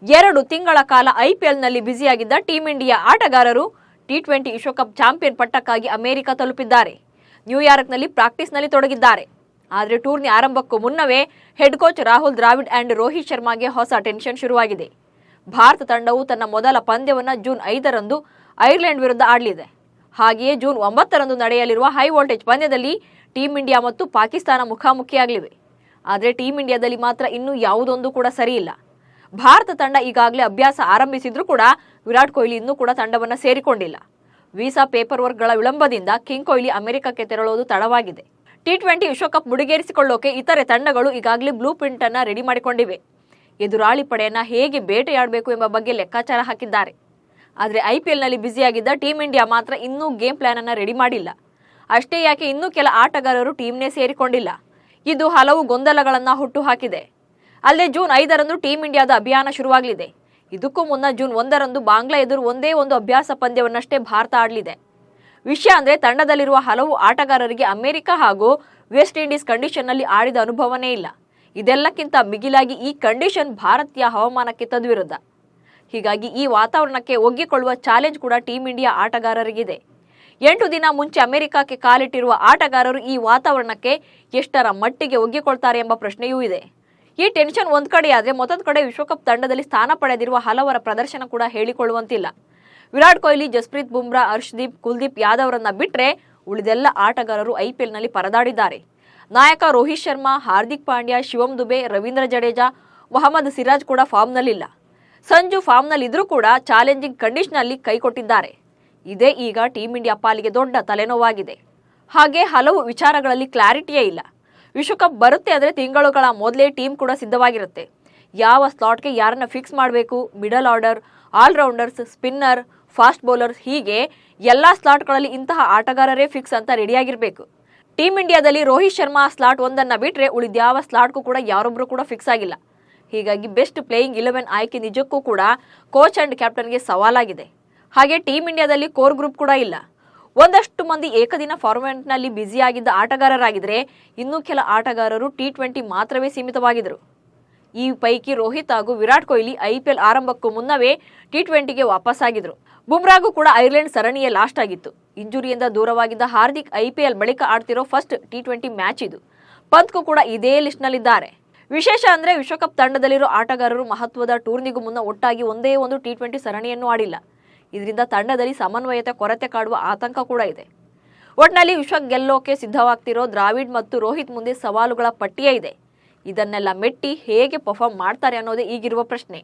2 ತಿಂಗಳ ಕಾಲ ಐಪಿಎಲ್ನಲ್ಲಿ ಬ್ಯುಸಿಯಾಗಿದ್ದ ಟೀಂ ಇಂಡಿಯಾ ಆಟಗಾರರು ಟಿ20 ವಿಶ್ವಕಪ್ ಚಾಂಪಿಯನ್ ಪಟ್ಟಕ್ಕಾಗಿ ಅಮೆರಿಕ ತಲುಪಿದ್ದಾರೆ. ನ್ಯೂಯಾರ್ಕ್ನಲ್ಲಿ ಪ್ರಾಕ್ಟೀಸ್ನಲ್ಲಿ ತೊಡಗಿದ್ದಾರೆ. ಆದರೆ ಟೂರ್ನಿ ಆರಂಭಕ್ಕೂ ಮುನ್ನವೇ head coach Rahul Dravid and Rohit ಶರ್ಮಾಗೆ ಹೊಸ ಟೆನ್ಷನ್ ಶುರುವಾಗಿದೆ. ಭಾರತ ತಂಡವು ತನ್ನ ಮೊದಲ ಪಂದ್ಯವನ್ನು ಜೂನ್ 5ರಂದು ಐರ್ಲೆಂಡ್ ವಿರುದ್ಧ ಆಡಲಿದೆ. ಹಾಗೆಯೇ ಜೂನ್ 9ರಂದು ನಡೆಯಲಿರುವ ಹೈ ವೋಲ್ಟೇಜ್ ಪಂದ್ಯದಲ್ಲಿ ಟೀಂ ಇಂಡಿಯಾ ಮತ್ತು ಪಾಕಿಸ್ತಾನ ಮುಖಾಮುಖಿಯಾಗಲಿವೆ. ಆದರೆ ಟೀಂ ಇಂಡಿಯಾದಲ್ಲಿ ಮಾತ್ರ ಇನ್ನೂ ಯಾವುದೊಂದು ಕೂಡ ಸರಿಯಿಲ್ಲ. ಭಾರತ ತಂಡ ಈಗಾಗಲೇ ಅಭ್ಯಾಸ ಆರಂಭಿಸಿದ್ರೂ ಕೂಡ ವಿರಾಟ್ ಕೊಹ್ಲಿ ಇನ್ನೂ ಕೂಡ ತಂಡವನ್ನು ಸೇರಿಕೊಂಡಿಲ್ಲ. ವೀಸಾ ಪೇಪರ್ ವರ್ಕ್ಗಳ ವಿಳಂಬದಿಂದ ಕಿಂಗ್ ಕೊಹ್ಲಿ ಅಮೆರಿಕಕ್ಕೆ ತೆರಳುವುದು ತಡವಾಗಿದೆ. ಟಿ20 ವಿಶ್ವಕಪ್ ಮುಡಿಗೇರಿಸಿಕೊಳ್ಳೋಕೆ ಇತರೆ ತಂಡಗಳು ಈಗಾಗಲೇ ಬ್ಲೂ ಪ್ರಿಂಟ್ ಅನ್ನು ರೆಡಿ ಮಾಡಿಕೊಂಡಿವೆ. ಎದುರಾಳಿ ಪಡೆಯನ್ನ ಹೇಗೆ ಬೇಟೆಯಾಡಬೇಕು ಎಂಬ ಬಗ್ಗೆ ಲೆಕ್ಕಾಚಾರ ಹಾಕಿದ್ದಾರೆ. ಆದರೆ ಐಪಿಎಲ್ನಲ್ಲಿ ಬ್ಯುಸಿಯಾಗಿದ್ದ ಟೀಂ ಇಂಡಿಯಾ ಮಾತ್ರ ಇನ್ನೂ ಗೇಮ್ ಪ್ಲಾನ್ ಅನ್ನು ರೆಡಿ ಮಾಡಿಲ್ಲ. ಅಷ್ಟೇ ಯಾಕೆ ಇನ್ನೂ ಕೆಲ ಆಟಗಾರರು ಟೀಮ್ನೇ ಸೇರಿಕೊಂಡಿಲ್ಲ. ಇದು ಹಲವು ಗೊಂದಲಗಳನ್ನು ಹುಟ್ಟುಹಾಕಿದೆ. ಅಲ್ಲದೆ ಜೂನ್ 5ರಂದು ಟೀಂ ಇಂಡಿಯಾದ ಅಭಿಯಾನ ಶುರುವಾಗಲಿದೆ. ಇದಕ್ಕೂ ಮುನ್ನ ಜೂನ್ 1ರಂದು ಬಾಂಗ್ಲಾ ಎದುರು ಒಂದೇ ಒಂದು ಅಭ್ಯಾಸ ಪಂದ್ಯವನ್ನಷ್ಟೇ ಭಾರತ ಆಡಲಿದೆ. ವಿಷಯ ಅಂದರೆ ತಂಡದಲ್ಲಿರುವ ಹಲವು ಆಟಗಾರರಿಗೆ ಅಮೆರಿಕ ಹಾಗೂ ವೆಸ್ಟ್ ಇಂಡೀಸ್ ಕಂಡೀಷನ್ನಲ್ಲಿ ಆಡಿದ ಅನುಭವನೇ ಇಲ್ಲ. ಇದೆಲ್ಲಕ್ಕಿಂತ ಮಿಗಿಲಾಗಿ ಈ ಕಂಡೀಷನ್ ಭಾರತೀಯ ಹವಾಮಾನಕ್ಕೆ ತದ್ವಿರುದ್ಧ. ಹೀಗಾಗಿ ಈ ವಾತಾವರಣಕ್ಕೆ ಒಗ್ಗಿಕೊಳ್ಳುವ ಚಾಲೆಂಜ್ ಕೂಡ ಟೀಂ ಇಂಡಿಯಾ ಆಟಗಾರರಿಗಿದೆ. 8 ದಿನ ಮುಂಚೆ ಅಮೆರಿಕಕ್ಕೆ ಕಾಲಿಟ್ಟಿರುವ ಆಟಗಾರರು ಈ ವಾತಾವರಣಕ್ಕೆ ಎಷ್ಟರ ಮಟ್ಟಿಗೆ ಒಗ್ಗಿಕೊಳ್ತಾರೆ ಎಂಬ ಪ್ರಶ್ನೆಯೂ ಇದೆ. ಈ ಟೆನ್ಷನ್ ಒಂದ್ ಕಡೆಯಾದ್ರೆ ಮತ್ತೊಂದು ಕಡೆ ವಿಶ್ವಕಪ್ ತಂಡದಲ್ಲಿ ಸ್ಥಾನ ಪಡೆದಿರುವ ಹಲವರ ಪ್ರದರ್ಶನ ಕೂಡ ಹೇಳಿಕೊಳ್ಳುವಂತಿಲ್ಲ. ವಿರಾಟ್ ಕೊಹ್ಲಿ, ಜಸ್ಪ್ರೀತ್ ಬುಮ್ರಾ, ಹರ್ಷದೀಪ್, ಕುಲ್ದೀಪ್ ಯಾದವ್ರನ್ನ ಬಿಟ್ರೆ ಉಳಿದೆಲ್ಲ ಆಟಗಾರರು ಐಪಿಎಲ್ನಲ್ಲಿ ಪರದಾಡಿದ್ದಾರೆ. ನಾಯಕ ರೋಹಿತ್ ಶರ್ಮಾ, ಹಾರ್ದಿಕ್ ಪಾಂಡ್ಯ, ಶಿವಮ್ ದುಬೆ, ರವೀಂದ್ರ ಜಡೇಜಾ, ಮೊಹಮ್ಮದ್ ಸಿರಾಜ್ ಕೂಡ ಫಾರ್ಮ್ನಲ್ಲಿಲ್ಲ. ಸಂಜು ಫಾರ್ಮ್ನಲ್ಲಿದ್ರೂ ಕೂಡ ಚಾಲೆಂಜಿಂಗ್ ಕಂಡೀಷನ್ನಲ್ಲಿ ಕೈಕೊಟ್ಟಿದ್ದಾರೆ. ಇದೇ ಈಗ ಟೀಂ ಇಂಡಿಯಾ ಪಾಲಿಗೆ ದೊಡ್ಡ ತಲೆನೋವಾಗಿದೆ. ಹಾಗೆ ಹಲವು ವಿಚಾರಗಳಲ್ಲಿ ಕ್ಲಾರಿಟಿಯೇ ಇಲ್ಲ. ವಿಶ್ವಕಪ್ ಬರುತ್ತೆ ಆದರೆ ತಿಂಗಳುಗಳ ಮೊದಲೇ ಟೀಮ್ ಕೂಡ ಸಿದ್ಧವಾಗಿರುತ್ತೆ. ಯಾವ ಸ್ಲಾಟ್ಗೆ ಯಾರನ್ನ ಫಿಕ್ಸ್ ಮಾಡಬೇಕು, middle order, all-rounders, spinner, fast bowlers, ಹೀಗೆ ಎಲ್ಲ ಸ್ಲಾಟ್ಗಳಲ್ಲಿ ಇಂತಹ ಆಟಗಾರರೇ ಫಿಕ್ಸ್ ಅಂತ ರೆಡಿಯಾಗಿರಬೇಕು. ಟೀಂ ಇಂಡಿಯಾದಲ್ಲಿ ರೋಹಿತ್ ಶರ್ಮಾ ಸ್ಲಾಟ್ 1ಅನ್ನು ಬಿಟ್ಟರೆ ಉಳಿದ್ಯಾವ ಸ್ಲಾಟ್ಗೂ ಕೂಡ ಯಾರೊಬ್ಬರು ಕೂಡ ಫಿಕ್ಸ್ ಆಗಿಲ್ಲ. ಹೀಗಾಗಿ ಬೆಸ್ಟ್ ಪ್ಲೇಯಿಂಗ್ 11 ಆಯ್ಕೆ ನಿಜಕ್ಕೂ ಕೂಡ ಕೋಚ್ ಅಂಡ್ ಕ್ಯಾಪ್ಟನ್ಗೆ ಸವಾಲಾಗಿದೆ. ಹಾಗೆ ಟೀಂ ಇಂಡಿಯಾದಲ್ಲಿ ಕೋರ್ ಗ್ರೂಪ್ ಕೂಡ ಇಲ್ಲ. ಒಂದಷ್ಟು ಮಂದಿ ಏಕದಿನ ಫಾರ್ಮ್ಯಾಟ್ನಲ್ಲಿ ಬ್ಯುಸಿಯಾಗಿದ್ದ ಆಟಗಾರರಾಗಿದ್ದರೆ ಇನ್ನೂ ಕೆಲ ಆಟಗಾರರು ಟಿ20 ಮಾತ್ರವೇ ಸೀಮಿತವಾಗಿದ್ದರು. ಈ ಪೈಕಿ ರೋಹಿತ್ ಹಾಗೂ ವಿರಾಟ್ ಕೊಹ್ಲಿ ಐಪಿಎಲ್ ಆರಂಭಕ್ಕೂ ಮುನ್ನವೇ ಟಿ20ಗೆ ವಾಪಸ್ಸಾಗಿದ್ರು. ಬುಮ್ರಾಗೂ ಕೂಡ ಐರ್ಲೆಂಡ್ ಸರಣಿಯೇ ಲಾಸ್ಟ್ ಆಗಿತ್ತು. ಇಂಜುರಿಯಿಂದ ದೂರವಾಗಿದ್ದ ಹಾರ್ದಿಕ್ ಐಪಿಎಲ್ ಬಳಿಕ ಆಡ್ತಿರೋ ಫಸ್ಟ್ ಟಿ20 ಮ್ಯಾಚ್ ಇದು. ಪಂತ್ಗೂ ಕೂಡ ಇದೇ ಲಿಸ್ಟ್ನಲ್ಲಿದ್ದಾರೆ. ವಿಶೇಷ ಅಂದ್ರೆ ವಿಶ್ವಕಪ್ ತಂಡದಲ್ಲಿರೋ ಆಟಗಾರರು ಮಹತ್ವದ ಟೂರ್ನಿಗೂ ಮುನ್ನ ಒಟ್ಟಾಗಿ ಒಂದೇ ಒಂದು ಟಿ20 ಸರಣಿಯನ್ನು ಆಡಿಲ್ಲ. ಇದರಿಂದ ತಂಡದಲ್ಲಿ ಸಮನ್ವಯತೆ ಕೊರತೆ ಕಾಡುವ ಆತಂಕ ಕೂಡ ಇದೆ. ಒಟ್ನಲ್ಲಿ ವಿಶ್ವ ಗೆಲ್ಲೋಕೆ ಸಿದ್ಧವಾಗ್ತಿರೋ ದ್ರಾವಿಡ್ ಮತ್ತು ರೋಹಿತ್ ಮುಂದೆ ಸವಾಲುಗಳ ಪಟ್ಟಿಯೇ ಇದೆ. ಇದನ್ನೆಲ್ಲ ಮೆಟ್ಟಿ ಹೇಗೆ ಪರ್ಫಾರ್ಮ್ ಮಾಡ್ತಾರೆ ಅನ್ನೋದೇ ಈಗಿರುವ ಪ್ರಶ್ನೆ.